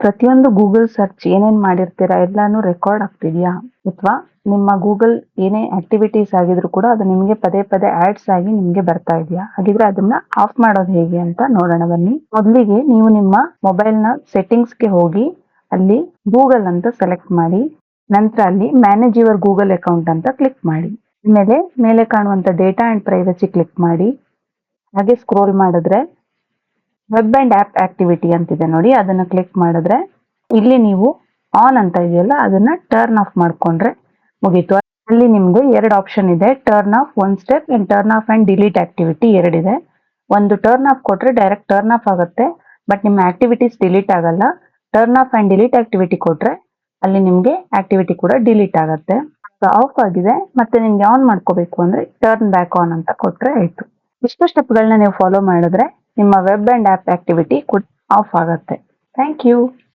ಪ್ರತಿಯೊಂದು Google search ಏನೇನ್ ಮಾಡಿರ್ತೀರಾ ಎಲ್ಲಾನು ರೆಕಾರ್ಡ್ ಆಗ್ತಿದ್ಯಾ? ಅಥವಾ ನಿಮ್ಮ ಗೂಗಲ್ ಏನೇ ಆಕ್ಟಿವಿಟೀಸ್ ಆಗಿದ್ರು ಕೂಡ ಅದು ನಿಮ್ಗೆ ಪದೇ ಪದೇ ಆಡ್ಸ್ ಆಗಿ ನಿಮ್ಗೆ ಬರ್ತಾ ಇದೆಯಾ? ಹಾಗಿದ್ರೆ ಅದನ್ನ ಆಫ್ ಮಾಡೋದು ಹೇಗೆ ಅಂತ ನೋಡೋಣ ಬನ್ನಿ. ಮೊದಲಿಗೆ ನೀವು ನಿಮ್ಮ ಮೊಬೈಲ್‌ನ ಸೆಟ್ಟಿಂಗ್ಸ್‌ಗೆ ಹೋಗಿ ಅಲ್ಲಿ ಗೂಗಲ್ ಅಂತ ಸೆಲೆಕ್ಟ್ ಮಾಡಿ. ನಂತರ ಅಲ್ಲಿ ಮ್ಯಾನೇಜ್ ಯುವರ್ ಗೂಗಲ್ ಅಕೌಂಟ್ ಅಂತ ಕ್ಲಿಕ್ ಮಾಡಿ. ಆಮೇಲೆ ಮೇಲೆ ಕಾಣುವಂತ ಡೇಟಾ ಅಂಡ್ ಪ್ರೈವಸಿ ಕ್ಲಿಕ್ ಮಾಡಿ. ಹಾಗೆ ಸ್ಕ್ರೋಲ್ ಮಾಡಿದ್ರೆ ವೆಬ್ ಅಂಡ್ ಆಪ್ ಆಕ್ಟಿವಿಟಿ ಅಂತಿದೆ ನೋಡಿ, ಅದನ್ನ ಕ್ಲಿಕ್ ಮಾಡಿದ್ರೆ ಇಲ್ಲಿ ನೀವು ಆನ್ ಅಂತ ಇದೆಯಲ್ಲ ಅದನ್ನ ಟರ್ನ್ ಆಫ್ ಮಾಡ್ಕೊಂಡ್ರೆ ಮುಗೀತು. ಅಲ್ಲಿ ನಿಮ್ಗೆ 2 ಆಪ್ಷನ್ ಇದೆ, turn off one step and turn off and delete activity ಎರಡಿದೆ. ಒಂದು ಟರ್ನ್ ಆಫ್ ಕೊಟ್ರೆ ಡೈರೆಕ್ಟ್ ಟರ್ನ್ ಆಫ್ ಆಗುತ್ತೆ, ಬಟ್ ನಿಮ್ಮ ಆಕ್ಟಿವಿಟೀಸ್ ಡಿಲೀಟ್ ಆಗಲ್ಲ. Turn off and delete activity ಕೊಟ್ರೆ ಅಲ್ಲಿ ನಿಮ್ಗೆ ಆಕ್ಟಿವಿಟಿ ಕೂಡ ಡಿಲೀಟ್ ಆಗುತ್ತೆ. ಆಫ್ ಆಗಿದೆ, ಮತ್ತೆ ನಿಮ್ಗೆ ಆನ್ ಮಾಡ್ಕೋಬೇಕು ಅಂದ್ರೆ ಟರ್ನ್ ಬ್ಯಾಕ್ ಆನ್ ಅಂತ ಕೊಟ್ರೆ ಆಯ್ತು. ಇಷ್ಟು ಸ್ಟೆಪ್ಗಳನ್ನ ನೀವು ಫಾಲೋ ಮಾಡಿದ್ರೆ ನಿಮ್ಮ web and app activity off ಆಗುತ್ತೆ. Thank you.